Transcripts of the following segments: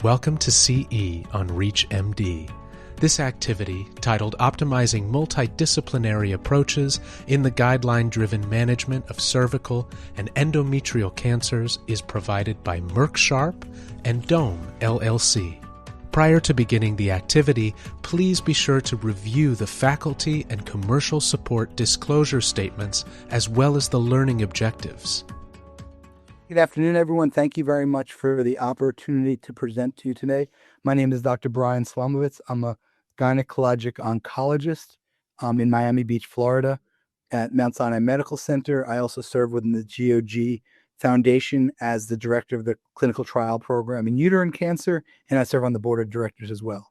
Welcome to CE on ReachMD. This activity, titled Optimizing Multidisciplinary Approaches in the Guideline-Driven Management of Cervical and Endometrial Cancers, is provided by Merck Sharp and Endome, LLC. Prior to beginning the activity, please be sure to review the faculty and commercial support disclosure statements as well as the learning objectives. Good afternoon, everyone. Thank you very much for the opportunity to present to you today. My name is Dr. Brian Slomovitz. I'm a gynecologic oncologist in Miami Beach, Florida at Mount Sinai Medical Center. I also serve within the GOG Foundation as the director of the clinical trial program in uterine cancer, and I serve on the board of directors as well.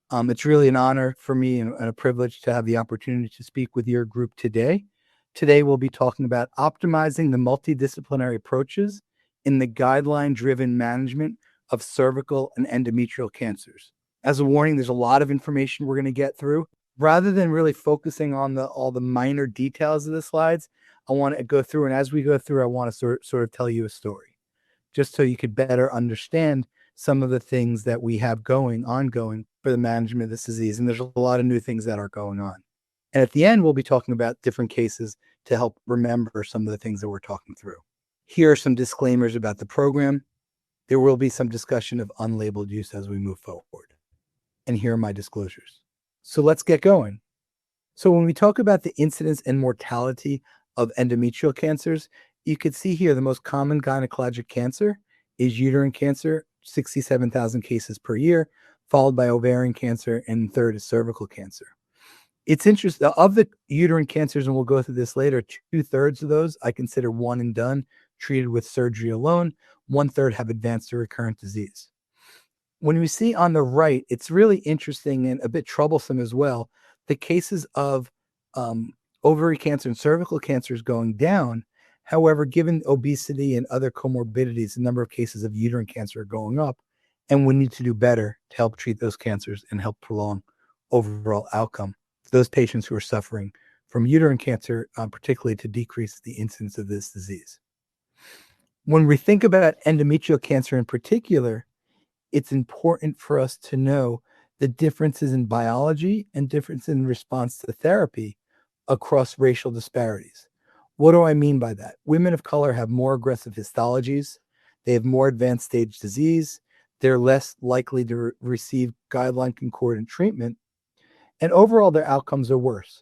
It's really an honor for me and a privilege to have the opportunity to speak with your group today. Today, we'll be talking about optimizing the multidisciplinary approaches in the guideline-driven management of cervical and endometrial cancers. As a warning, there's a lot of information we're going to get through. Rather than really focusing on all the minor details of the slides, I want to go through, and as we go through, I want to sort of tell you a story, just so you could better understand some of the things that we have ongoing for the management of this disease. And there's a lot of new things that are going on. And at the end, we'll be talking about different cases to help remember some of the things that we're talking through. Here are some disclaimers about the program. There will be some discussion of unlabeled use as we move forward. And here are my disclosures. So let's get going. So when we talk about the incidence and mortality of endometrial cancers, you can see here the most common gynecologic cancer is uterine cancer, 67,000 cases per year, followed by ovarian cancer, and third is cervical cancer. It's interesting, of the uterine cancers, and we'll go through this later, 2/3 of those I consider one and done, treated with surgery alone. 1/3 have advanced or recurrent disease. When we see on the right, it's really interesting and a bit troublesome as well. The cases of ovary cancer and cervical cancer is going down. However, given obesity and other comorbidities, the number of cases of uterine cancer are going up, and we need to do better to help treat those cancers and help prolong overall outcome. Those patients who are suffering from uterine cancer, particularly to decrease the incidence of this disease. When we think about endometrial cancer in particular, it's important for us to know the differences in biology and difference in response to therapy across racial disparities. What do I mean by that? Women of color have more aggressive histologies. They have more advanced stage disease. They're less likely to receive guideline-concordant treatment. And overall, their outcomes are worse.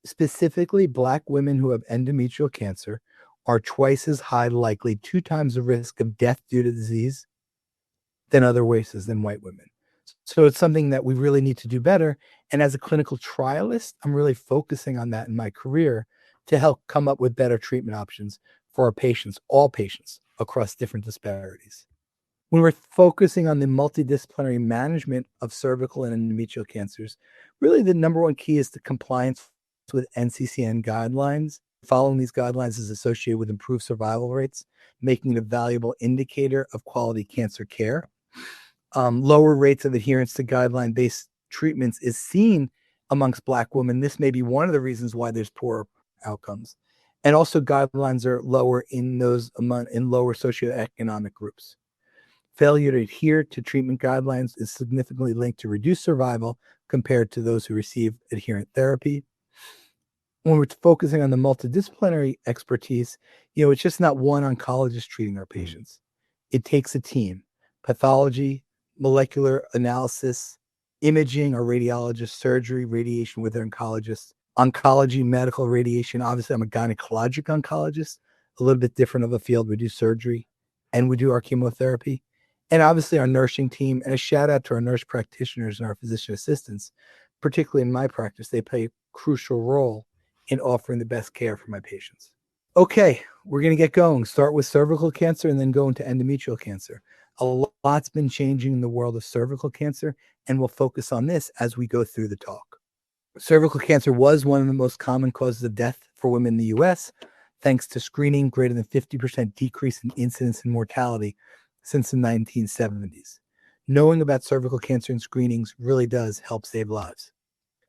Specifically, Black women who have endometrial cancer are twice as high likely, 2 times the risk of death due to disease than other races than white women. So it's something that we really need to do better. And as a clinical trialist, I'm really focusing on that in my career to help come up with better treatment options for our patients, all patients across different disparities. When we're focusing on the multidisciplinary management of cervical and endometrial cancers, really the number one key is the compliance with NCCN guidelines. Following these guidelines is associated with improved survival rates, making it a valuable indicator of quality cancer care. Lower rates of adherence to guideline-based treatments is seen amongst Black women. This may be one of the reasons why there's poor outcomes. And also guidelines are lower in lower socioeconomic groups. Failure to adhere to treatment guidelines is significantly linked to reduced survival compared to those who receive adherent therapy. When we're focusing on the multidisciplinary expertise, it's just not one oncologist treating our patients. It takes a team: pathology, molecular analysis, imaging or radiologist, surgery, radiation with an oncologist, oncology, medical radiation. Obviously, I'm a gynecologic oncologist, a little bit different of a field. We do surgery and we do our chemotherapy. And obviously our nursing team, and a shout out to our nurse practitioners and our physician assistants, particularly in my practice. They play a crucial role in offering the best care for my patients. Okay, we're going to get going. Start with cervical cancer and then go into endometrial cancer. A lot's been changing in the world of cervical cancer, and we'll focus on this as we go through the talk. Cervical cancer was one of the most common causes of death for women in the U.S., thanks to screening, greater than 50% decrease in incidence and mortality since the 1970s. Knowing about cervical cancer and screenings really does help save lives.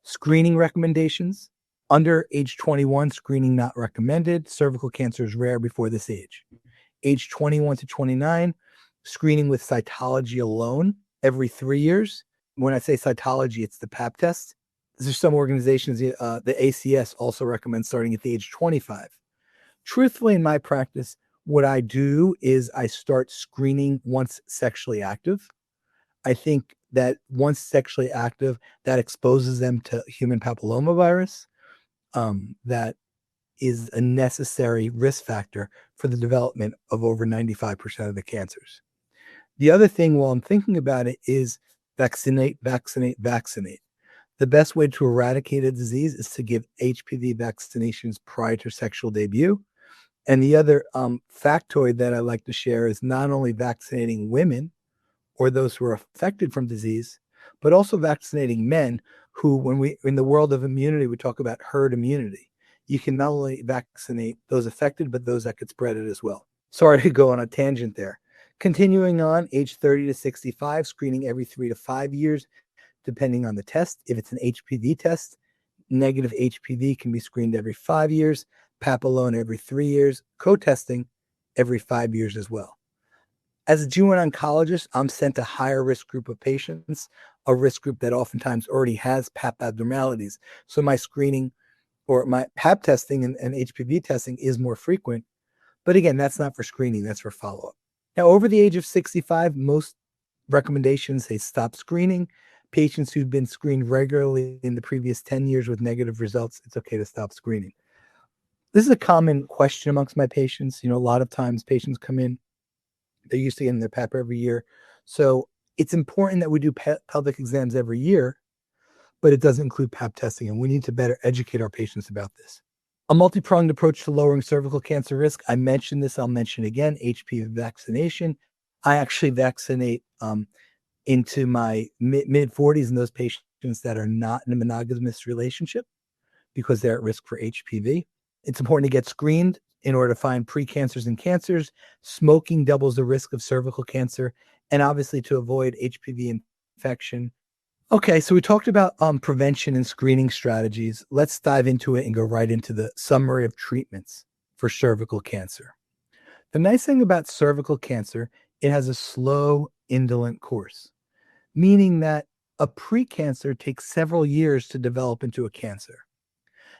Screening recommendations: under age 21, screening not recommended. Cervical cancer is rare before this age. Age 21 to 29, screening with cytology alone every 3 years. When I say cytology, it's the pap test. There's some organizations, the ACS also recommends starting at the age 25. Truthfully, in my practice, what I do is I start screening once sexually active. I think that once sexually active, that exposes them to human papillomavirus. That is a necessary risk factor for the development of over 95% of the cancers. The other thing while I'm thinking about it is vaccinate, vaccinate, vaccinate. The best way to eradicate a disease is to give HPV vaccinations prior to sexual debut. And the other factoid that I like to share is not only vaccinating women or those who are affected from disease, but also vaccinating men who, when we, in the world of immunity, we talk about herd immunity. You can not only vaccinate those affected, but those that could spread it as well. Sorry to go on a tangent there. Continuing on, age 30 to 65, screening every 3 to 5 years, depending on the test. If it's an HPV test, negative HPV can be screened every 5 years, papilloma every 3 years, co-testing every 5 years as well. As a GYN oncologist, I'm sent a higher risk group of patients, a risk group that oftentimes already has pap abnormalities. So my screening or my pap testing and HPV testing is more frequent. But again, that's not for screening, that's for follow-up. Now, over the age of 65, most recommendations say stop screening. Patients who've been screened regularly in the previous 10 years with negative results, it's okay to stop screening. This is a common question amongst my patients. A lot of times patients come in, they're used to getting their pap every year. So it's important that we do pelvic exams every year, but it doesn't include pap testing, and we need to better educate our patients about this. A multi-pronged approach to lowering cervical cancer risk. I mentioned this, I'll mention again, HPV vaccination. I actually vaccinate into my mid-40s in those patients that are not in a monogamous relationship because they're at risk for HPV. It's important to get screened in order to find precancers and cancers. Smoking doubles the risk of cervical cancer, and obviously to avoid HPV infection. Okay, so we talked about prevention and screening strategies. Let's dive into it and go right into the summary of treatments for cervical cancer. The nice thing about cervical cancer, it has a slow, indolent course, meaning that a precancer takes several years to develop into a cancer.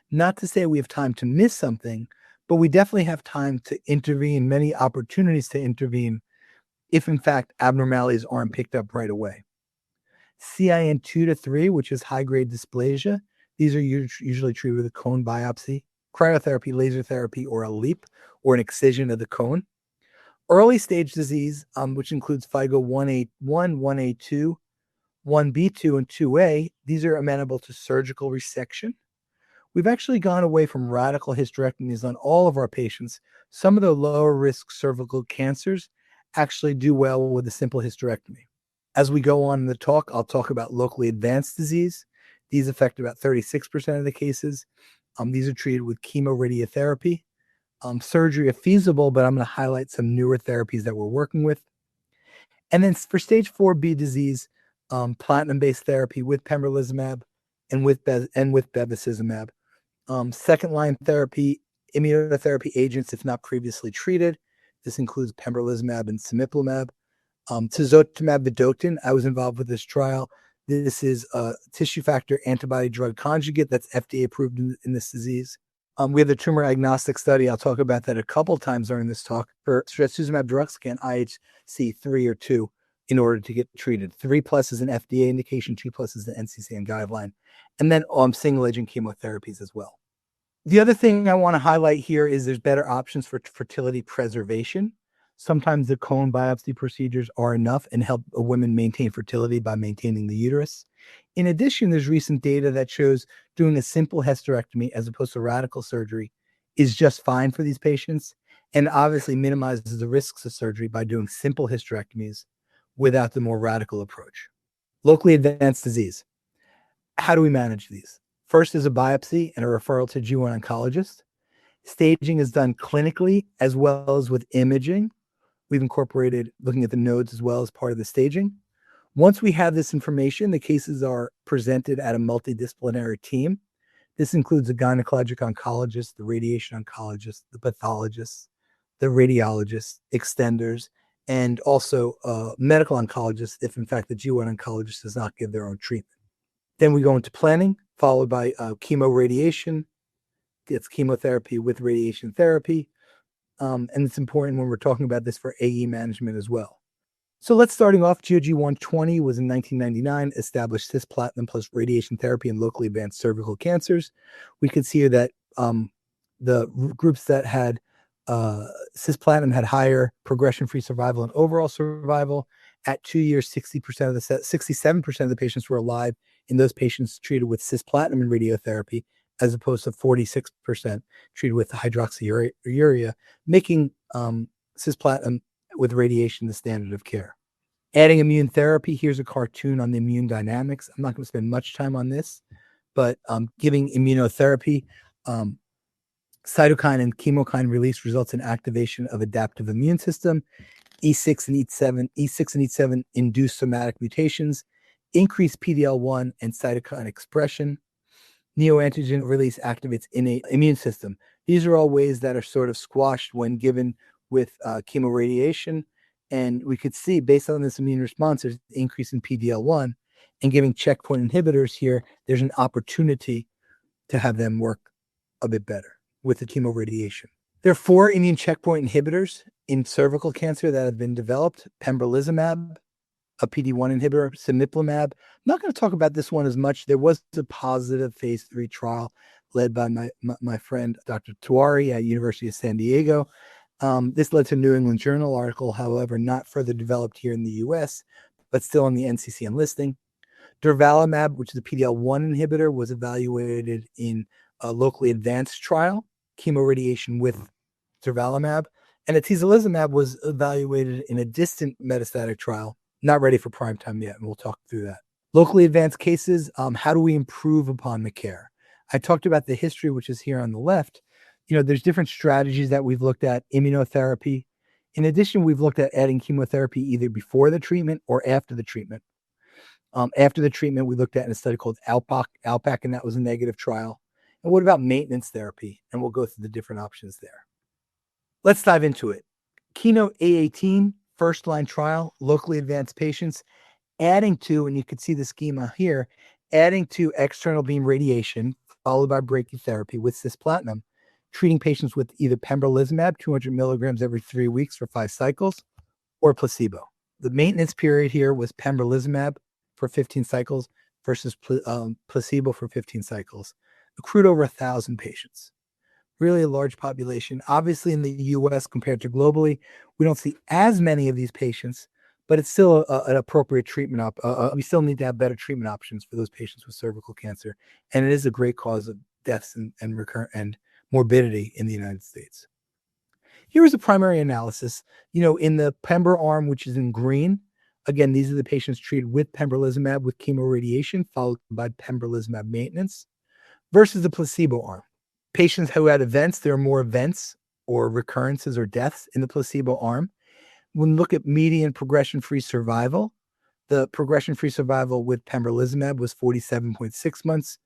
Not to say we have time to miss something, but we definitely have time to intervene, many opportunities to intervene if in fact abnormalities aren't picked up right away. CIN 2 to 3, which is high-grade dysplasia. These are usually treated with a cone biopsy, cryotherapy, laser therapy, or a LEEP, or an excision of the cone. Early stage disease, which includes FIGO 1A1, 1A2, 1B2, and 2A, these are amenable to surgical resection. We've actually gone away from radical hysterectomies on all of our patients. Some of the lower risk cervical cancers actually do well with a simple hysterectomy. As we go on in the talk, I'll talk about locally advanced disease. These affect about 36% of the cases. These are treated with chemoradiotherapy. Surgery if feasible, but I'm going to highlight some newer therapies that we're working with. And then for stage 4B disease, platinum-based therapy with pembrolizumab and with bevacizumab. Second-line therapy, immunotherapy agents if not previously treated. This includes pembrolizumab and cemiplimab. Tisotumab vedotin, I was involved with this trial. This is a tissue factor antibody drug conjugate that's FDA approved in this disease. We have the tumor agnostic study. I'll talk about that a couple times during this talk for trastuzumab deruxtecan, IHC 3 or 2, in order to get treated. 3+ is an FDA indication, 2+ is the NCCN guideline, and then single agent chemotherapies as well. The other thing I want to highlight here is there's better options for fertility preservation. Sometimes the cone biopsy procedures are enough and help a woman maintain fertility by maintaining the uterus. In addition, there's recent data that shows doing a simple hysterectomy as opposed to radical surgery is just fine for these patients, and obviously minimizes the risks of surgery by doing simple hysterectomies without the more radical approach. Locally advanced disease. How do we manage these? First is a biopsy and a referral to GYN oncologist. Staging is done clinically as well as with imaging. We've incorporated looking at the nodes as well as part of the staging. Once we have this information, the cases are presented at a multidisciplinary team. This includes a gynecologic oncologist, the radiation oncologist, the pathologist, the radiologist, extenders, and also medical oncologists if, in fact, the GYN oncologist does not give their own treatment. Then we go into planning, followed by chemoradiation. It's chemotherapy with radiation therapy. And it's important when we're talking about this for AE management as well. So let's starting off, GOG 120 was in 1999, established cisplatin plus radiation therapy in locally advanced cervical cancers. We could see here that the groups that had cisplatin had higher progression-free survival and overall survival. At 2 years, 67% of the patients were alive in those patients treated with cisplatin and radiotherapy, as opposed to 46% treated with hydroxyurea, making cisplatin with radiation the standard of care. Adding immune therapy, here's a cartoon on the immune dynamics. I'm not going to spend much time on this, but giving immunotherapy, cytokine and chemokine release results in activation of adaptive immune system. E6 and E7 induce somatic mutations, increase PD-L1 and cytokine expression. Neoantigen release activates innate immune system. These are all ways that are sort of squashed when given with chemoradiation. And we could see, based on this immune response, there's an increase in PD-L1. And giving checkpoint inhibitors here, there's an opportunity to have them work a bit better with the chemoradiation. There are 4 immune checkpoint inhibitors in cervical cancer that have been developed: pembrolizumab, a PD-1 inhibitor, cemiplimab. I'm not going to talk about this one as much. There was a positive phase 3 trial led by my friend, Dr. Tuari at University of San Diego. This led to a New England Journal article, however, not further developed here in the US, but still on the NCCN listing. Durvalumab, which is a PD-L1 inhibitor, was evaluated in a locally advanced trial, chemoradiation with durvalumab. And atezolizumab was evaluated in a distant metastatic trial, not ready for prime time yet, and we'll talk through that. Locally advanced cases, how do we improve upon the care? I talked about the history, which is here on the left. There's different strategies that we've looked at: immunotherapy. In addition, we've looked at adding chemotherapy either before the treatment or after the treatment. After the treatment, we looked at in a study called ALPAC, and that was a negative trial. And what about maintenance therapy? And we'll go through the different options there. Let's dive into it. Keynote A18, first-line trial, locally advanced patients, adding to, and you can see the schema here, adding to external beam radiation, followed by brachytherapy with cisplatin, treating patients with either pembrolizumab, 200 milligrams every 3 weeks for 5 cycles, or placebo. The maintenance period here was pembrolizumab for 15 cycles versus placebo for 15 cycles. Accrued over 1,000 patients. Really a large population. Obviously, in the US compared to globally, we don't see as many of these patients, but it's still an appropriate treatment. We still need to have better treatment options for those patients with cervical cancer. And it is a great cause of deaths and recurrent and morbidity in the United States. Here is a primary analysis. In the pembro arm, which is in green, again, these are the patients treated with pembrolizumab with chemoradiation, followed by pembrolizumab maintenance, versus the placebo arm. Patients who had events, there are more events or recurrences or deaths in the placebo arm. When we look at median progression-free survival, the progression-free survival with pembrolizumab was 47.6 months,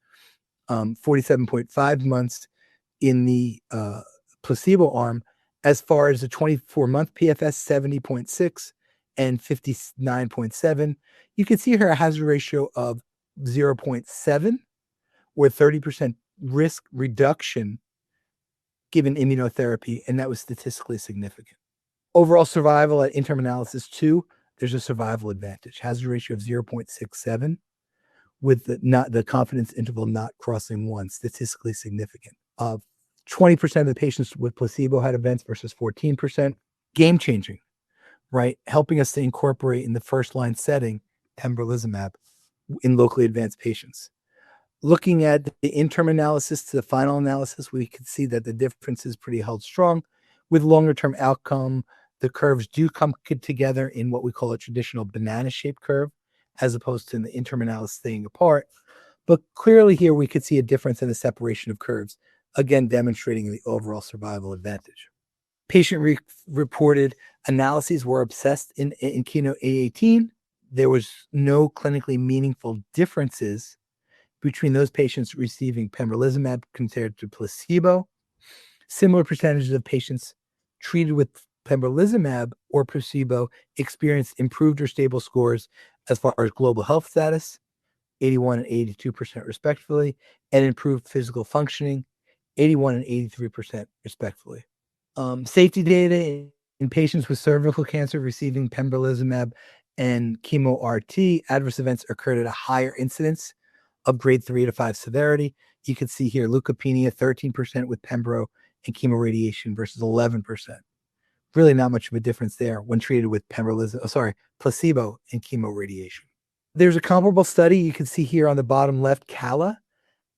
47.5 months in the placebo arm. As far as the 24-month PFS, 70.6 and 59.7. You can see here a hazard ratio of 0.7 or 30% risk reduction given immunotherapy, and that was statistically significant. Overall survival at interim analysis 2, there's a survival advantage. Hazard ratio of 0.67 with the confidence interval not crossing 1, statistically significant. 20% of the patients with placebo had events versus 14%. Game changing, right? Helping us to incorporate in the first line setting pembrolizumab in locally advanced patients. Looking at the interim analysis to the final analysis, we can see that the difference is pretty held strong. With longer term outcome, the curves do come together in what we call a traditional banana-shaped curve, as opposed to in the interim analysis staying apart. But clearly here we could see a difference in the separation of curves, again demonstrating the overall survival advantage. Patient-reported analyses were obsessed in Keynote A18. There was no clinically meaningful differences between those patients receiving pembrolizumab compared to placebo. Similar percentages of patients treated with pembrolizumab or placebo experienced improved or stable scores as far as global health status, 81 and 82% respectively, and improved physical functioning, 81 and 83% respectively. Safety data in patients with cervical cancer receiving pembrolizumab and chemo-RT, adverse events occurred at a higher incidence of grade 3 to 5 severity. You can see here leukopenia, 13% with pembro and chemoradiation versus 11%. Really not much of a difference there when treated with placebo and chemoradiation. There's a comparable study you can see here on the bottom left, CALA.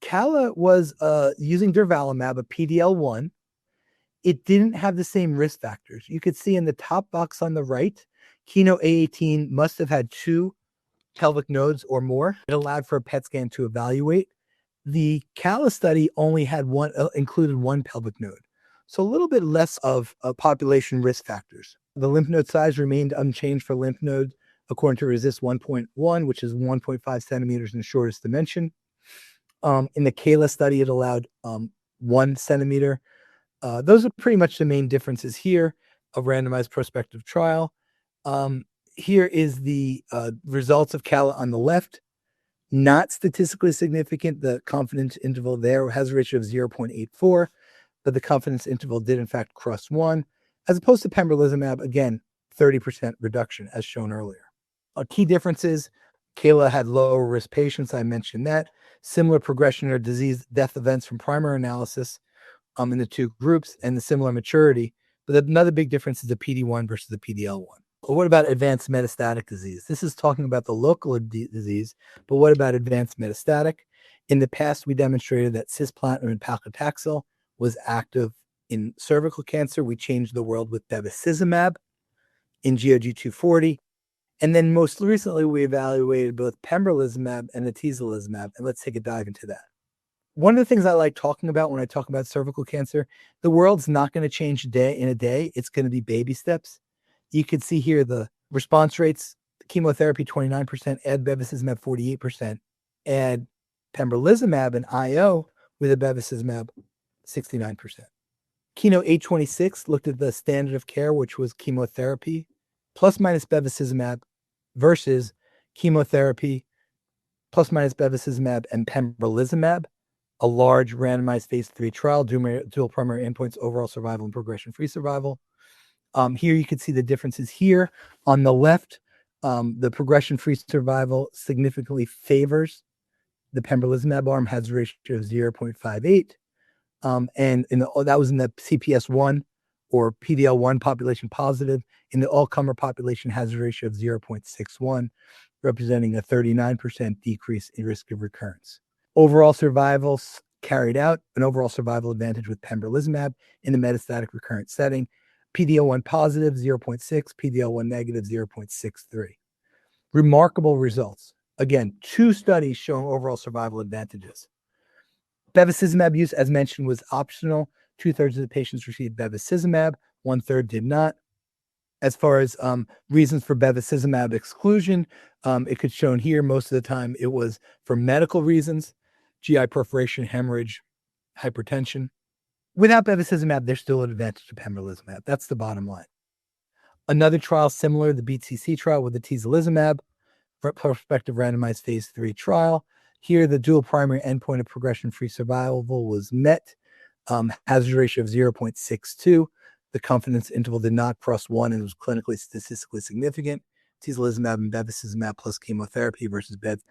CALA was using durvalumab, a PD-L1. It didn't have the same risk factors. You could see in the top box on the right, Keynote A18 must have had 2 pelvic nodes or more. It allowed for a PET scan to evaluate. The CALA study only had included 1 pelvic node. So a little bit less of population risk factors. The lymph node size remained unchanged for lymph nodes according to RECIST 1.1, which is 1.5 centimeters in the shortest dimension. In the CALA study, it allowed 1 centimeter. Those are pretty much the main differences here, a randomized prospective trial. Here is the results of CALA on the left. Not statistically significant. The confidence interval there has a ratio of 0.84, but the confidence interval did in fact cross 1, as opposed to pembrolizumab, again, 30% reduction as shown earlier. Key differences, CALA had lower risk patients, I mentioned that. Similar progression or disease death events from primary analysis in the 2 groups, and the similar maturity. But another big difference is the PD-1 versus the PD-L1. Well, what about advanced metastatic disease? This is talking about the local disease, but what about advanced metastatic? In the past, we demonstrated that cisplatin and paclitaxel was active in cervical cancer. We changed the world with bevacizumab in GOG 240. And then most recently, we evaluated both pembrolizumab and atezolizumab. And let's take a dive into that. One of the things I like talking about when I talk about cervical cancer, the world's not going to change in a day. It's going to be baby steps. You can see here the response rates: chemotherapy 29%, add bevacizumab 48%, add pembrolizumab and IO with a bevacizumab 69%. Keynote 826 looked at the standard of care, which was chemotherapy plus minus bevacizumab versus chemotherapy plus minus bevacizumab and pembrolizumab, a large randomized phase 3 trial, dual primary endpoints, overall survival and progression-free survival. Here you can see the differences here. On the left, the progression-free survival significantly favors the pembrolizumab arm, has a ratio of 0.58. And that was in the CPS1 or PD-L1 population positive. In the all-comer population, has a ratio of 0.61, representing a 39% decrease in risk of recurrence. Overall survival carried out an overall survival advantage with pembrolizumab in the metastatic recurrent setting. PD-L1 positive 0.6, PD-L1 negative 0.63. Remarkable results. Again, 2 studies showing overall survival advantages. Bevacizumab use, as mentioned, was optional. 2/3 of the patients received bevacizumab, 1/3 did not. As far as reasons for bevacizumab exclusion, it could shown here. Most of the time it was for medical reasons, GI perforation, hemorrhage, hypertension. Without bevacizumab, there's still an advantage to pembrolizumab. That's the bottom line. Another trial similar, the BTC trial with atezolizumab, prospective randomized phase 3 trial. Here, the dual primary endpoint of progression-free survival was met, hazard ratio of 0.62. The confidence interval did not cross 1 and was clinically statistically significant. Atezolizumab and bevacizumab plus chemotherapy versus bev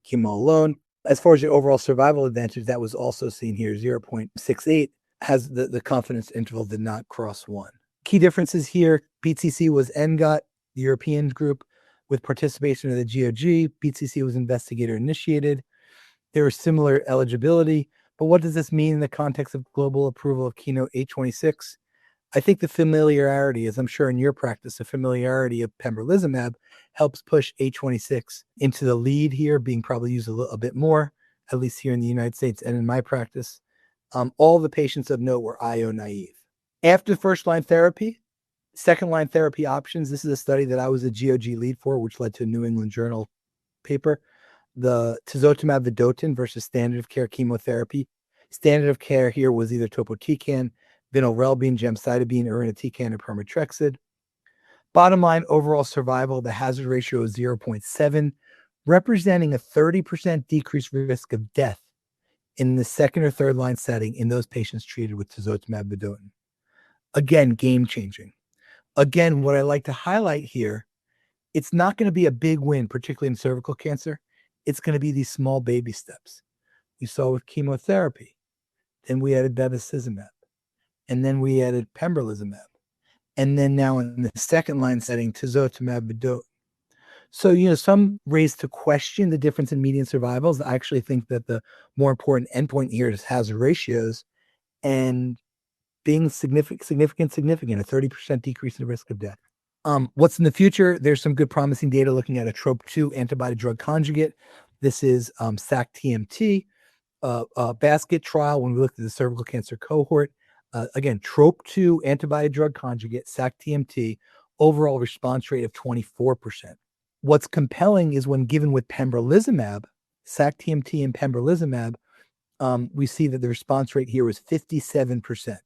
chemo alone. As far as the overall survival advantage, that was also seen here, 0.68, has the confidence interval did not cross 1. Key differences here, BTC was NGOT, the European group, with participation of the GOG. BTC was investigator-initiated. There was similar eligibility, but what does this mean in the context of global approval of Keynote 826? I think the familiarity, as I'm sure in your practice, the familiarity of pembrolizumab helps push 826 into the lead here, being probably used a bit more, at least here in the United States and in my practice. All the patients of note were IO naive. After first-line therapy, second-line therapy options. This is a study that I was a GOG lead for, which led to a New England Journal paper. The tisotumab vedotin versus standard of care chemotherapy. Standard of care here was either topotecan, vinorelbine, gemcitabine, irinotecan, and pemetrexed. Bottom line, overall survival, the hazard ratio is 0.7, representing a 30% decreased risk of death in the second or third line setting in those patients treated with tisotumab vedotin. Again, game-changing. Again, what I like to highlight here, it's not going to be a big win, particularly in cervical cancer. It's going to be these small baby steps. We saw with chemotherapy. Then we added bevacizumab. And then we added pembrolizumab. And then now in the second line setting, tisotumab vedotin. So, some raise to question the difference in median survivals. I actually think that the more important endpoint here is hazard ratios and being significant, a 30% decrease in the risk of death. What's in the future? There's some good promising data looking at a TROP2 antibody drug conjugate. This is SAC-TMT, basket trial when we looked at the cervical cancer cohort. Again, TROP2 antibody drug conjugate, SAC-TMT, overall response rate of 24%. What's compelling is when given with pembrolizumab, SAC-TMT and pembrolizumab, we see that the response rate here was 57%.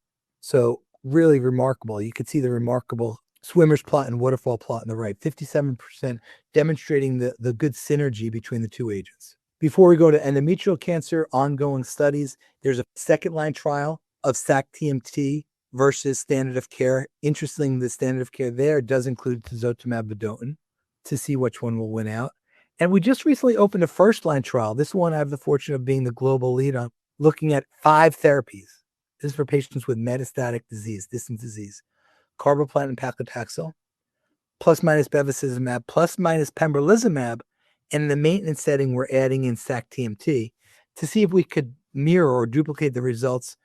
So really remarkable. You could see the remarkable swimmer's plot and waterfall plot on the right, 57%, demonstrating the good synergy between the two agents. Before we go to endometrial cancer, ongoing studies, there's a second-line trial of SAC-TMT versus standard of care. Interestingly, the standard of care there does include tisotumab vedotin to see which one will win out. And we just recently opened a first-line trial. This one I have the fortune of being the global lead on, looking at 5 therapies. This is for patients with metastatic disease, distant disease. Carboplatin and paclitaxel, plus minus bevacizumab, plus minus pembrolizumab, and in the maintenance setting, we're adding in SAC-TMT to see if we could mirror or duplicate the results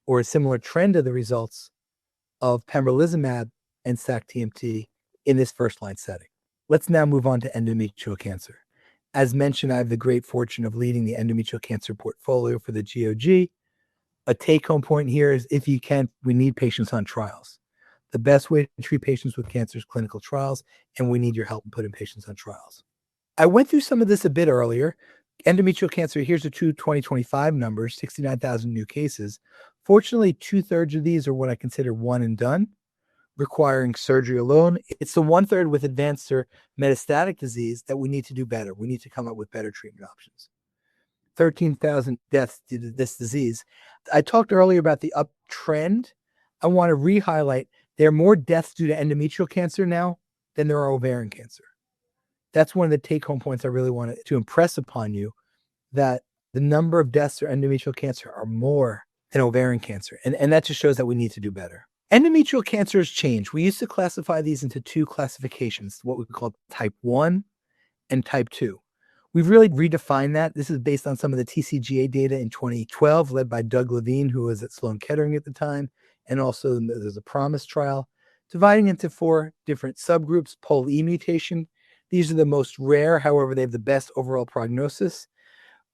or a similar trend of the results of pembrolizumab and SAC-TMT in this first-line setting. Let's now move on to endometrial cancer. As mentioned, I have the great fortune of leading the endometrial cancer portfolio for the GOG. A take-home point here is, if you can, we need patients on trials. The best way to treat patients with cancer is clinical trials, and we need your help in putting patients on trials. I went through some of this a bit earlier. Endometrial cancer, here's the true 2025 numbers, 69,000 new cases. Fortunately, 2/3 of these are what I consider one and done, requiring surgery alone. It's the 1/3 with advanced or metastatic disease that we need to do better. We need to come up with better treatment options. 13,000 deaths due to this disease. I talked earlier about the uptrend. I want to re-highlight there are more deaths due to endometrial cancer now than there are ovarian cancer. That's one of the take-home points I really wanted to impress upon you, that the number of deaths for endometrial cancer are more than ovarian cancer. And that just shows that we need to do better. Endometrial cancer has changed. We used to classify these into 2 classifications, what we call type 1 and type 2. We've really redefined that. This is based on some of the TCGA data in 2012, led by Doug Levine, who was at Sloan Kettering at the time, and also there's a PROMISE trial, dividing into 4 different subgroups. Pol E mutation. These are the most rare, however, they have the best overall prognosis.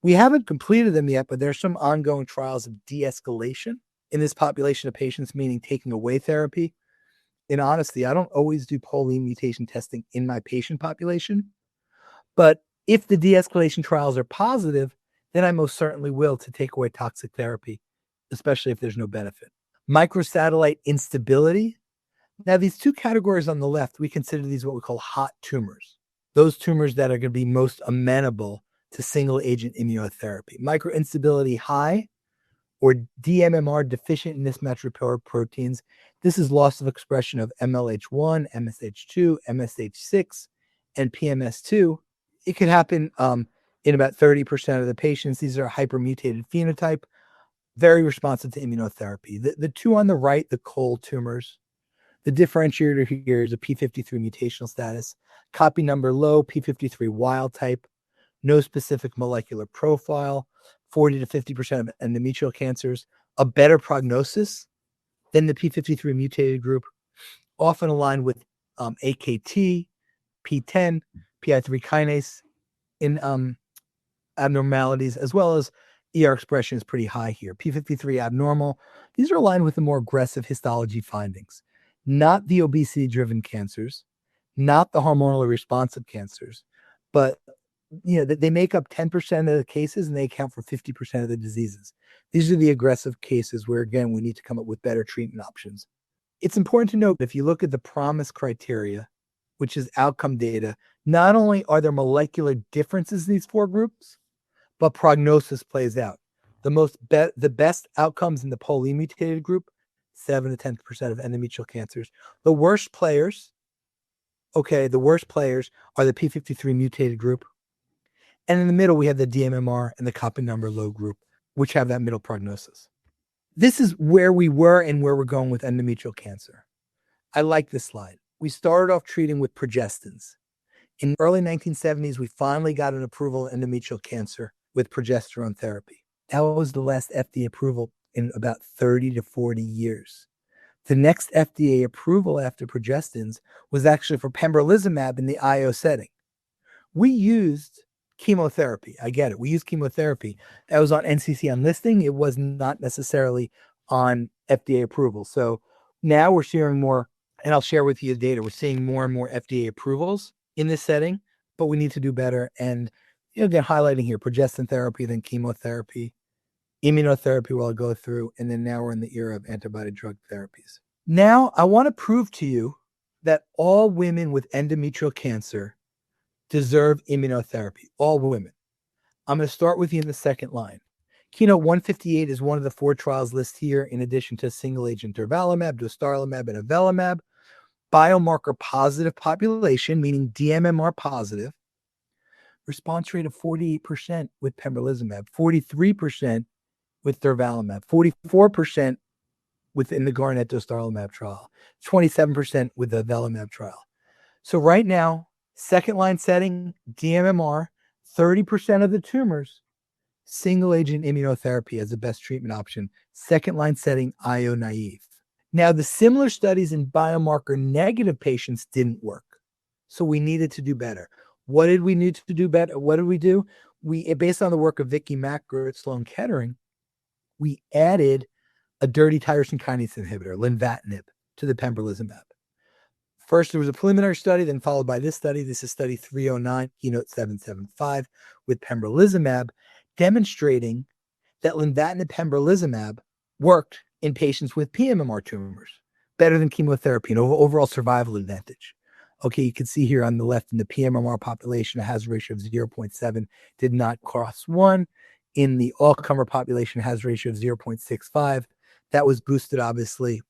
We haven't completed them yet, but there's some ongoing trials of de-escalation in this population of patients, meaning taking away therapy. In honesty, I don't always do Pol E mutation testing in my patient population, but if the de-escalation trials are positive, then I most certainly will to take away toxic therapy, especially if there's no benefit. Microsatellite instability. Now, these 2 categories on the left, we consider these what we call hot tumors. Those tumors that are going to be most amenable to single agent immunotherapy. Microinstability high or DMMR deficient in mismatched proteins. This is loss of expression of MLH1, MSH2, MSH6, and PMS2. It could happen in about 30% of the patients. These are a hypermutated phenotype, very responsive to immunotherapy. The 2 on the right, the cold tumors, the differentiator here is a P53 mutational status, copy number low, P53 wild type, no specific molecular profile, 40 to 50% of endometrial cancers, a better prognosis than the P53 mutated group, often aligned with AKT, P10, PI3 kinase in abnormalities, as well as ER expression is pretty high here. P53 abnormal. These are aligned with the more aggressive histology findings, not the obesity-driven cancers, not the hormonally responsive cancers, but they make up 10% of the cases and they account for 50% of the diseases. These are the aggressive cases where, again, we need to come up with better treatment options. It's important to note, if you look at the PROMISE criteria, which is outcome data, not only are there molecular differences in these four groups, but prognosis plays out. The best outcomes in the POLE mutated group, 7 to 10% of endometrial cancers. The worst players are the P53 mutated group. And in the middle, we have the DMMR and the copy number low group, which have that middle prognosis. This is where we were and where we're going with endometrial cancer. I like this slide. We started off treating with progestins. In the early 1970s, we finally got an approval of endometrial cancer with progesterone therapy. That was the last FDA approval in about 30 to 40 years. The next FDA approval after progestins was actually for pembrolizumab in the IO setting. We used chemotherapy. I get it. We used chemotherapy. That was on NCCN listing. It was not necessarily on FDA approval. So now we're sharing more, and I'll share with you the data. We're seeing more and more FDA approvals in this setting, but we need to do better. And they're highlighting here progestin therapy, then chemotherapy, immunotherapy will go through, and then now we're in the era of antibody drug therapies. Now, I want to prove to you that all women with endometrial cancer deserve immunotherapy, all women. I'm going to start with you in the second line. Keynote 158 is one of the 4 trials listed here, in addition to single agent durvalumab, dostarlimab, and avelumab. Biomarker positive population, meaning DMMR positive. Response rate of 48% with pembrolizumab, 43% with durvalumab, 44% within the Garnet dostarlimab trial, 27% with the avelumab trial. So right now, second line setting, DMMR, 30% of the tumors, single agent immunotherapy as the best treatment option. Second line setting, IO naive. Now, the similar studies in biomarker negative patients didn't work. So we needed to do better. What did we need to do better? What did we do? Based on the work of Vicky Macker at Sloan Kettering, we added a dirty tyrosine kinase inhibitor, lenvatinib, to the pembrolizumab. First, there was a preliminary study, then followed by this study. This is study 309, keynote 775, with pembrolizumab, demonstrating that lenvatinib pembrolizumab worked in patients with pMMR tumors, better than chemotherapy, and overall survival advantage. Okay, you can see here on the left in the pMMR population, a hazard ratio of 0.7 did not cross 1. In the all-comer population, a hazard ratio of 0.65. That was boosted, obviously,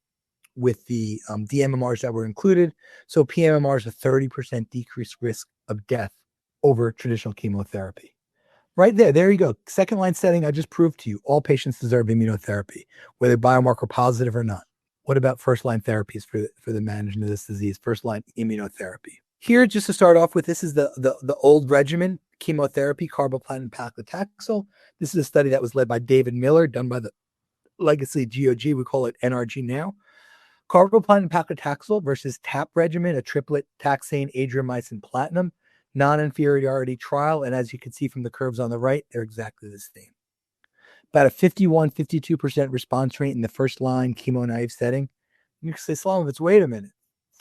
with the DMMRs that were included. So pMMR is a 30% decreased risk of death over traditional chemotherapy. Right there you go. Second line setting, I just proved to you, all patients deserve immunotherapy, whether biomarker positive or not. What about first line therapies for the management of this disease? First line immunotherapy. Here, just to start off with, this is the old regimen, chemotherapy, carboplatin and paclitaxel. This is a study that was led by David Miller, done by the legacy GOG. We call it NRG now. Carboplatin and paclitaxel versus TAP regimen, a triplet taxane, adriamycin, platinum, non-inferiority trial. And as you can see from the curves on the right, they're exactly the same. About a 52% response rate in the first line chemo-naive setting. You can say, Slomovitz, wait a minute.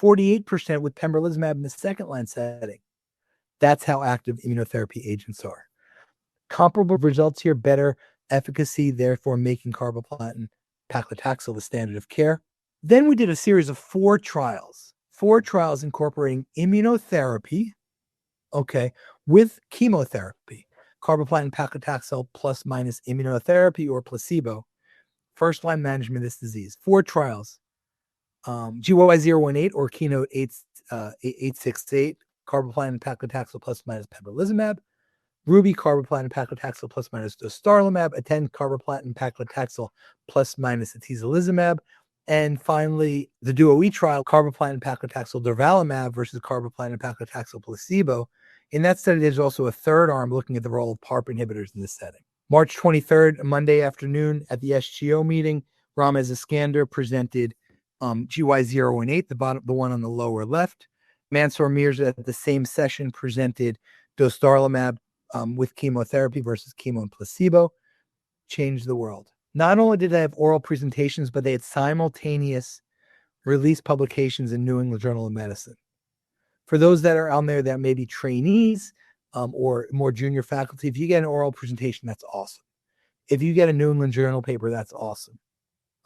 48% with pembrolizumab in the second line setting. That's how active immunotherapy agents are. Comparable results here, better efficacy, therefore making carboplatin paclitaxel the standard of care. Then we did a series of 4 trials incorporating immunotherapy, with chemotherapy, carboplatin paclitaxel plus minus immunotherapy or placebo, first line management of this disease. 4 trials, GY018 or Keynote 868, carboplatin paclitaxel plus minus pembrolizumab, Ruby carboplatin paclitaxel plus minus dostarlimab, Attend carboplatin paclitaxel plus minus atezolizumab, and finally the DuoE trial, carboplatin paclitaxel durvalumab versus carboplatin paclitaxel placebo. In that study, there's also a third arm looking at the role of PARP inhibitors in this setting. March 23rd, Monday afternoon at the SGO meeting, Ramez Iskander presented GY018, the one on the lower left. Mansour Mirza at the same session presented dostarlimab with chemotherapy versus chemo and placebo. Changed the world. Not only did they have oral presentations, but they had simultaneous release publications in New England Journal of Medicine. For those that are out there that may be trainees, or more junior faculty, if you get an oral presentation, that's awesome. If you get a New England Journal paper, that's awesome.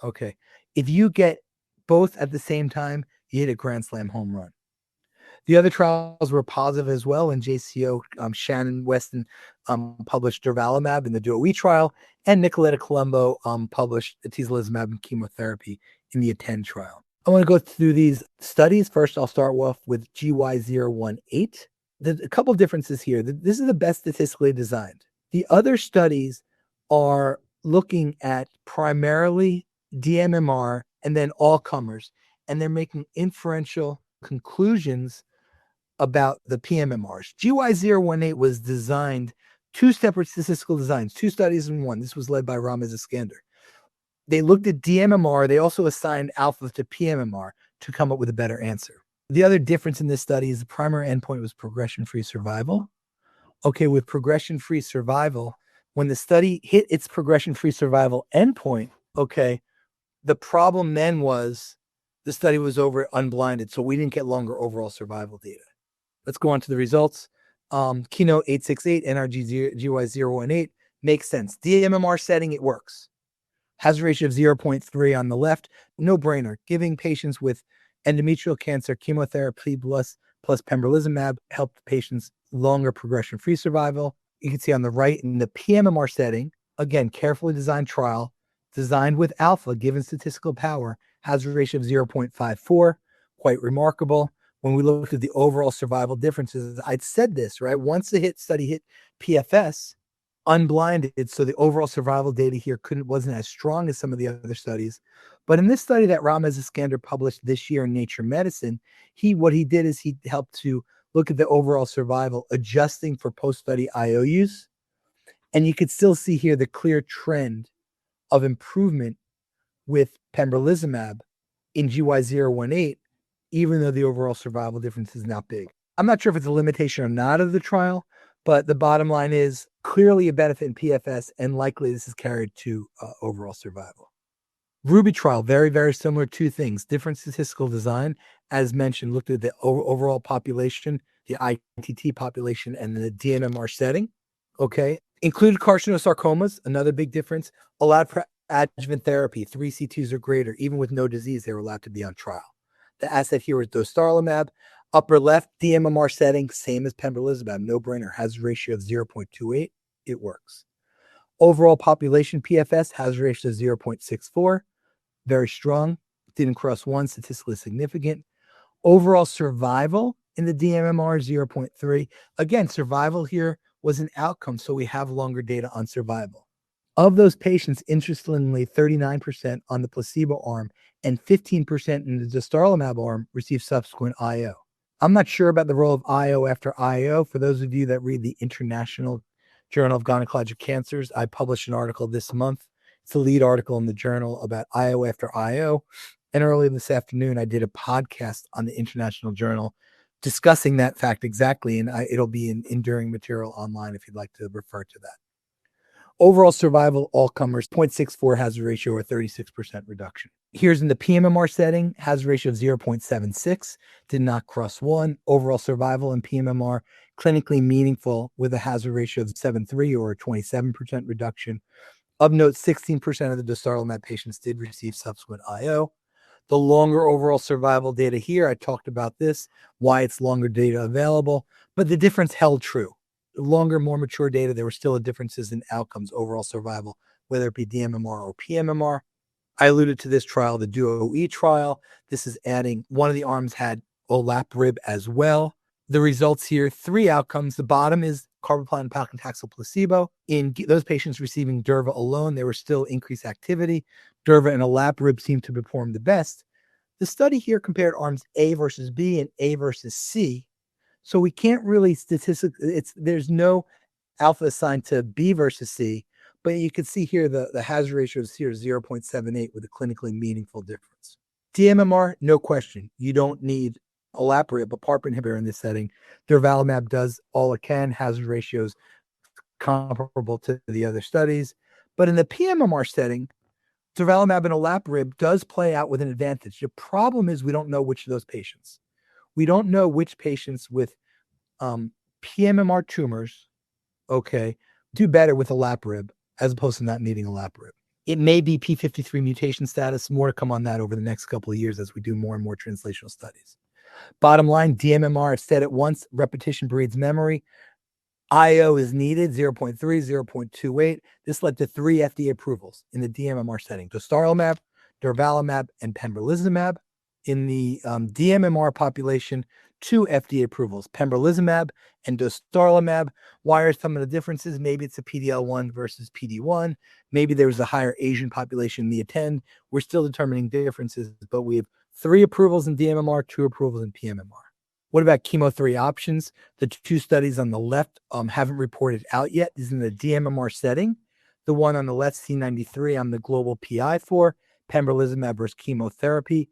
Okay. If you get both at the same time, you hit a grand slam home run. The other trials were positive as well. In JCO, Shannon Weston published durvalumab in the DUO-E trial, and Nicoletta Colombo published atezolizumab and chemotherapy in the ATTEND trial. I want to go through these studies. First, I'll start off with GY018. There's a couple of differences here. This is the best statistically designed. The other studies are looking at primarily DMMR and then all comers, and they're making inferential conclusions about the PMMRs. GY018 was designed, two separate statistical designs, two studies in one. This was led by Ramez Iskander. They looked at DMMR. They also assigned alpha to PMMR to come up with a better answer. The other difference in this study is the primary endpoint was progression-free survival. Okay, with progression-free survival, when the study hit its progression-free survival endpoint, okay, the problem then was the study was over unblinded, so we didn't get longer overall survival data. Let's go on to the results. Keynote 868, NRG GY018 makes sense. DMMR setting, it works. Hazard ratio of 0.3 on the left, no brainer. Giving patients with endometrial cancer chemotherapy plus pembrolizumab helped patients longer progression-free survival. You can see on the right in the PMMR setting, again, carefully designed trial, designed with alpha, given statistical power, hazard ratio of 0.54, quite remarkable. When we looked at the overall survival differences, I'd said this, right? Once the study hit PFS, unblinded, so the overall survival data here wasn't as strong as some of the other studies. But in this study that Ramez Iskander published this year in Nature Medicine, what he did is he helped to look at the overall survival, adjusting for post-study IO use. And you could still see here the clear trend of improvement with pembrolizumab in GY018, even though the overall survival difference is not big. I'm not sure if it's a limitation or not of the trial, but the bottom line is clearly a benefit in PFS, and likely this is carried to overall survival. Ruby trial, very, very similar. Two things, different statistical design. As mentioned, looked at the overall population, the ITT population, and the DMMR setting. Okay. Included carcinosarcomas, another big difference. Allowed for adjuvant therapy, 3C2s or greater. Even with no disease, they were allowed to be on trial. The asset here was dostarlimab. Upper left, DMMR setting, same as pembrolizumab, no brainer, hazard ratio of 0.28. It works. Overall population PFS, hazard ratio of 0.64. Very strong, didn't cross one, statistically significant. Overall survival in the DMMR, 0.3. Again, survival here was an outcome, so we have longer data on survival. Of those patients, interestingly, 39% on the placebo arm and 15% in the dostarlimab arm received subsequent IO. I'm not sure about the role of IO after IO. For those of you that read the International Journal of Gynecologic Cancers, I published an article this month. It's the lead article in the journal about IO after IO. And earlier this afternoon, I did a podcast on the International Journal discussing that fact exactly. And it'll be in enduring material online if you'd like to refer to that. Overall survival, all comers, 0.64 hazard ratio or 36% reduction. Here's in the PMMR setting, hazard ratio of 0.76, did not cross one. Overall survival in PMMR, clinically meaningful with a hazard ratio of 7.3 or a 27% reduction. Of note, 16% of the dostarlimab patients did receive subsequent IO. The longer overall survival data here, I talked about this, why it's longer data available, but the difference held true. Longer, more mature data, there were still differences in outcomes, overall survival, whether it be DMMR or PMMR. I alluded to this trial, the DUO-E trial. This is adding, one of the arms had olaparib as well. The results here, 3 outcomes. The bottom is carboplatin and paclitaxel placebo. In those patients receiving durva alone, there was still increased activity. Durva and olaparib seemed to perform the best. The study here compared arms A versus B and A versus C. So we can't really statistically, there's no alpha assigned to B versus C, but you can see here the hazard ratio is here 0.78 with a clinically meaningful difference. DMMR, no question. You don't need olaparib, a PARP inhibitor in this setting. Durvalumab does all it can, hazard ratios comparable to the other studies. But in the PMMR setting, durvalumab and olaparib does play out with an advantage. The problem is we don't know which of those patients. We don't know which patients with PMMR tumors, okay, do better with olaparib as opposed to not needing olaparib. It may be P53 mutation status. More to come on that over the next couple of years as we do more and more translational studies. Bottom line, DMMR, I've said it once, repetition breeds memory. IO is needed, 0.3, 0.28. This led to 3 FDA approvals in the DMMR setting: dostarlimab, durvalumab, and pembrolizumab. In the DMMR population, 2 FDA approvals, pembrolizumab and dostarlimab. Why are some of the differences? Maybe it's a PDL1 versus PD1. Maybe there was a higher Asian population in the ATTEND. We're still determining differences, but we have 3 approvals in DMMR, 2 approvals in PMMR. What about chemo-3 options? The 2 studies on the left haven't reported out yet. This is in the DMMR setting. The one on the left, C93, I'm the global PI for, pembrolizumab versus chemotherapy.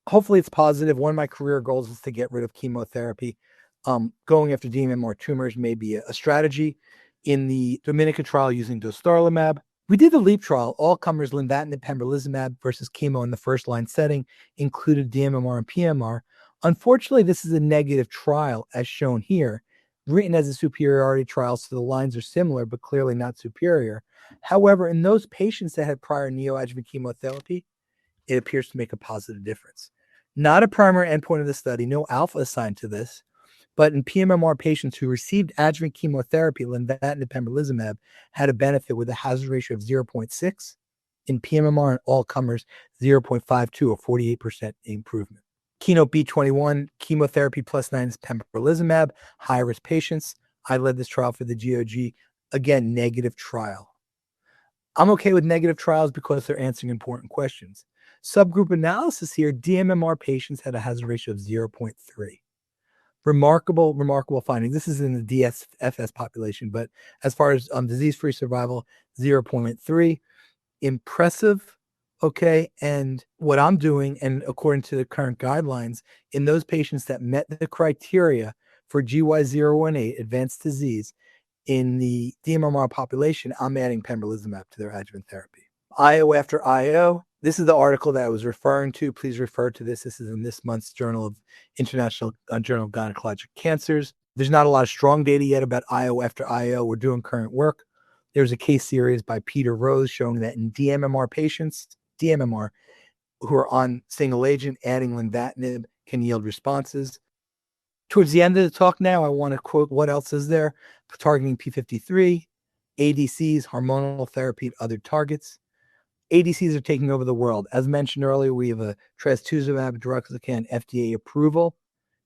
Hopefully it's positive. One of my career goals is to get rid of chemotherapy. Going after DMMR tumors may be a strategy. In the Dominica trial using dostarlimab, we did the LEAP trial, all comers lenvatinib, pembrolizumab versus chemo in the first line setting, included DMMR and PMR. Unfortunately, this is a negative trial, as shown here, written as a superiority trial, so the lines are similar, but clearly not superior. However, in those patients that had prior neoadjuvant chemotherapy, it appears to make a positive difference. Not a primary endpoint of the study, no alpha assigned to this, but in PMMR patients who received adjuvant chemotherapy, lenvatinib, pembrolizumab, had a benefit with a hazard ratio of 0.6. In PMMR and all comers, 0.52, or 48% improvement. Keynote B21, chemotherapy plus 9 is pembrolizumab, high-risk patients. I led this trial for the GOG. Again, negative trial. I'm okay with negative trials because they're answering important questions. Subgroup analysis here, DMMR patients had a hazard ratio of 0.3. Remarkable finding. This is in the DSFS population, but as far as disease-free survival, 0.3. Impressive. Okay, and what I'm doing, and according to the current guidelines, in those patients that met the criteria for GY018, advanced disease, in the DMMR population, I'm adding pembrolizumab to their adjuvant therapy. IO after IO. This is the article that I was referring to. Please refer to this. This is in this month's Journal of International Journal of Gynecologic Cancers. There's not a lot of strong data yet about IO after IO. We're doing current work. There's a case series by Peter Rose showing that in DMMR patients, DMMR, who are on single agent, adding lenvatinib can yield responses. Towards the end of the talk now, I want to quote what else is there. Targeting P53, ADCs, hormonal therapy, and other targets. ADCs are taking over the world. As mentioned earlier, we have a trastuzumab deruxtecan FDA approval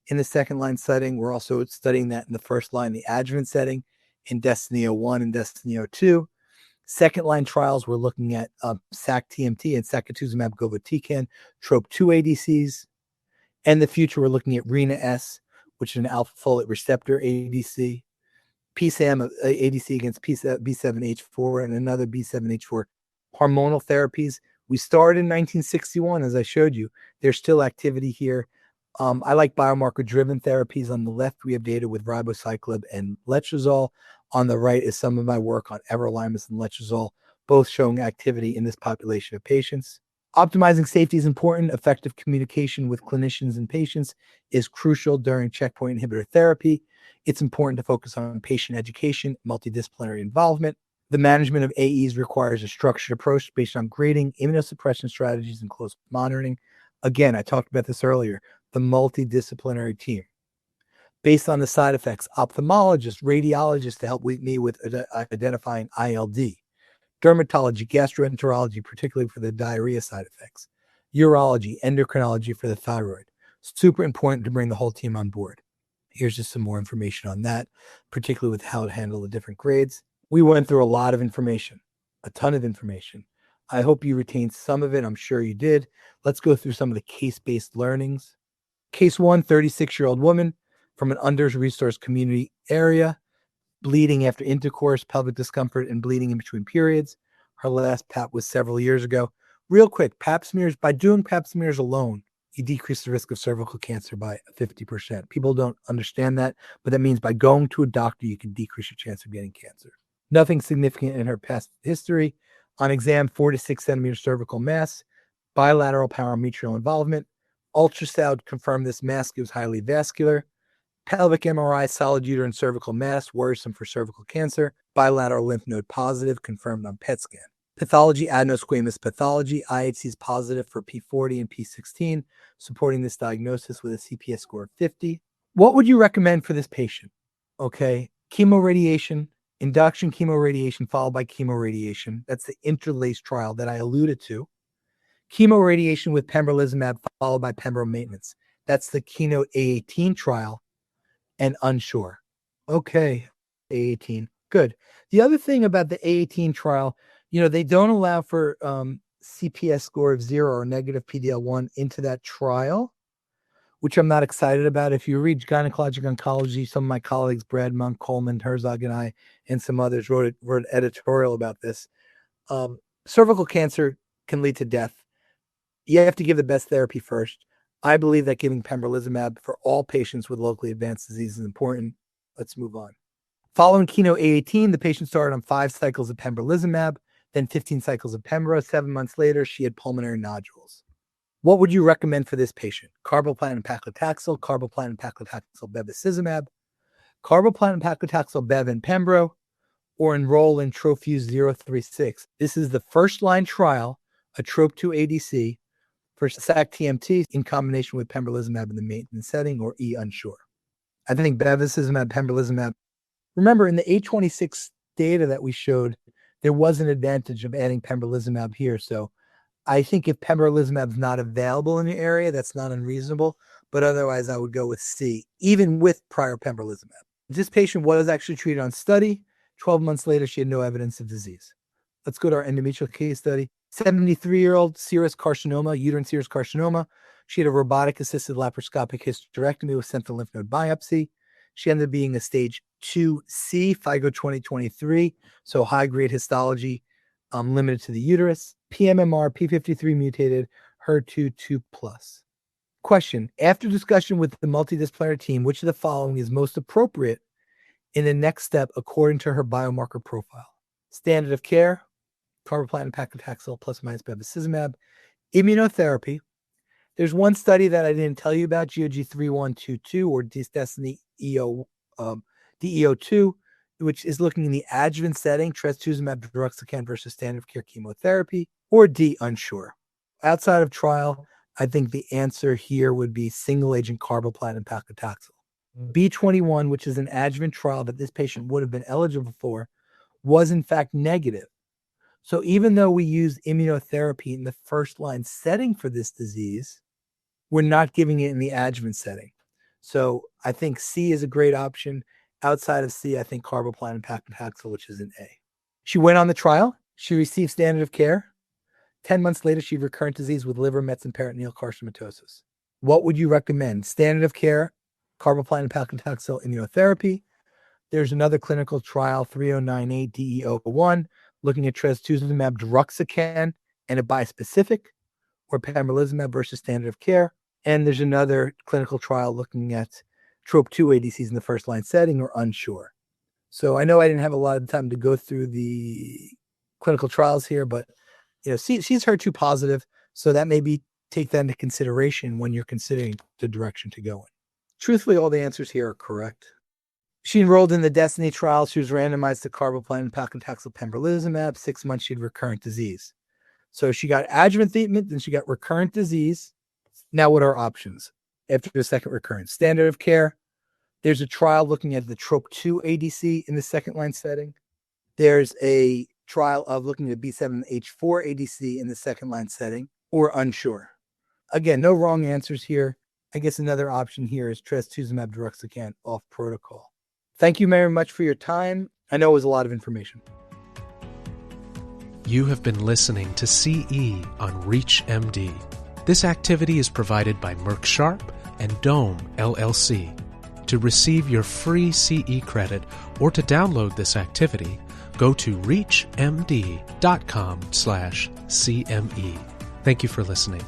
in the second line setting. We're also studying that in the first line, the adjuvant setting, in Destiny-01 and Destiny-02. Second line trials, we're looking at sac-TMT and sacituzumab govitecan, TROP2 ADCs. And in the future, we're looking at RENA-S, which is an alpha folate receptor ADC, PSAM ADC against B7H4, and another B7H4. Hormonal therapies. We started in 1961, as I showed you. There's still activity here. I like biomarker-driven therapies. On the left, we have data with ribociclib and letrozole. On the right is some of my work on everolimus and letrozole, both showing activity in this population of patients. Optimizing safety is important. Effective communication with clinicians and patients is crucial during checkpoint inhibitor therapy. It's important to focus on patient education, multidisciplinary involvement. The management of AEs requires a structured approach based on grading, immunosuppression strategies, and close monitoring. Again, I talked about this earlier, the multidisciplinary team. Based on the side effects, ophthalmologists, radiologists to help me with identifying ILD, dermatology, gastroenterology, particularly for the diarrhea side effects, urology, endocrinology for the thyroid. Super important to bring the whole team on board. Here's just some more information on that, particularly with how to handle the different grades. We went through a lot of information, a ton of information. I hope you retained some of it. I'm sure you did. Let's go through some of the case-based learnings. Case 1, 36-year-old woman from an under-resourced community area, bleeding after intercourse, pelvic discomfort, and bleeding in between periods. Her last PAP was several years ago. Real quick, PAP smears, by doing PAP smears alone, you decrease the risk of cervical cancer by 50%. People don't understand that, but that means by going to a doctor, you can decrease your chance of getting cancer. Nothing significant in her past history. On exam, 4 to 6 centimeter cervical mass, bilateral parametrial involvement. Ultrasound confirmed this mass was highly vascular. pelvic MRI, solid uterine cervical mass, worrisome for cervical cancer, bilateral lymph node positive, confirmed on PET scan. Pathology, adenosquamous pathology, IHC is positive for P40 and P16, supporting this diagnosis with a CPS score of 50. What would you recommend for this patient? Okay, chemoradiation, induction chemoradiation followed by chemoradiation. That's the interlace trial that I alluded to. Chemoradiation with pembrolizumab followed by pembro maintenance. That's the Keynote A18 trial, and unsure. Okay, A18, good. The other thing about the A18 trial, they don't allow for CPS score of 0 or negative PDL1 into that trial, which I'm not excited about. If you read Gynecologic Oncology, some of my colleagues, Brad Monk, Coleman, Herzog, and I, and some others wrote an editorial about this. Cervical cancer can lead to death. You have to give the best therapy first. I believe that giving pembrolizumab for all patients with locally advanced disease is important. Let's move on. Following Keynote A18, the patient started on 5 cycles of pembrolizumab, then 15 cycles of pembro. 7 months later, she had pulmonary nodules. What would you recommend for this patient? Carboplatin and paclitaxel, carboplatin and paclitaxel bevacizumab, carboplatin and paclitaxel bev and pembro, or enroll in TroFuse 036. This is the first-line trial, a TROP2 ADC, for sac-TMT in combination with pembrolizumab in the maintenance setting, or E unsure. I think bevacizumab, pembrolizumab. Remember, in the 826 data that we showed, there was an advantage of adding pembrolizumab here. So I think if pembrolizumab is not available in the area, that's not unreasonable. But otherwise, I would go with C, even with prior pembrolizumab. This patient was actually treated on study. 12 months later, she had no evidence of disease. Let's go to our endometrial case study. 73-year-old serous carcinoma, uterine serous carcinoma. She had a robotic-assisted laparoscopic hysterectomy with sentinel lymph node biopsy. She ended up being a stage 2C, FIGO 2023, so high-grade histology limited to the uterus. PMMR, P53 mutated, HER2 2+. Question, after discussion with the multidisciplinary team, which of the following is most appropriate in the next step according to her biomarker profile? Standard of care, carboplatin and paclitaxel plus minus bevacizumab. Immunotherapy. There's one study that I didn't tell you about, GOG 3122 or Destiny DEO2, which is looking in the adjuvant setting, trastuzumab deruxtecan versus standard of care chemotherapy, or D, unsure. Outside of trial, I think the answer here would be single agent carboplatin and paclitaxel. B21, which is an adjuvant trial that this patient would have been eligible for, was in fact negative. So even though we use immunotherapy in the first line setting for this disease, we're not giving it in the adjuvant setting. So I think C is a great option. Outside of C, I think carboplatin and paclitaxel, which is an A. She went on the trial. She received standard of care. 10 months later, she had recurrent disease with liver mets and peritoneal carcinomatosis. What would you recommend? Standard of care, carboplatin and paclitaxel immunotherapy. There's another clinical trial, 3098 DEO1, looking at trastuzumab deruxtecan and a bispecific, or pembrolizumab versus standard of care. And there's another clinical trial looking at TROP2 ADCs in the first line setting, or unsure. So I know I didn't have a lot of time to go through the clinical trials here, but she's HER2 positive, so that maybe take that into consideration when you're considering the direction to go in. Truthfully, all the answers here are correct. She enrolled in the Destiny trial. She was randomized to carboplatin and paclitaxel pembrolizumab. 6 months, she had recurrent disease. So she got adjuvant treatment, then she got recurrent disease. Now what are options after the second recurrence? Standard of care. There's a trial looking at the TROP2 ADC in the second line setting. There's a trial of looking at B7H4 ADC in the second line setting, or unsure. Again, no wrong answers here. I guess another option here is trastuzumab deruxtecan off protocol. Thank you very much for your time. I know it was a lot of information. You have been listening to CE on ReachMD. This activity is provided by Merck Sharp and Endome, LLC. To receive your free CE credit or to download this activity, go to reachmd.com/CME. Thank you for listening.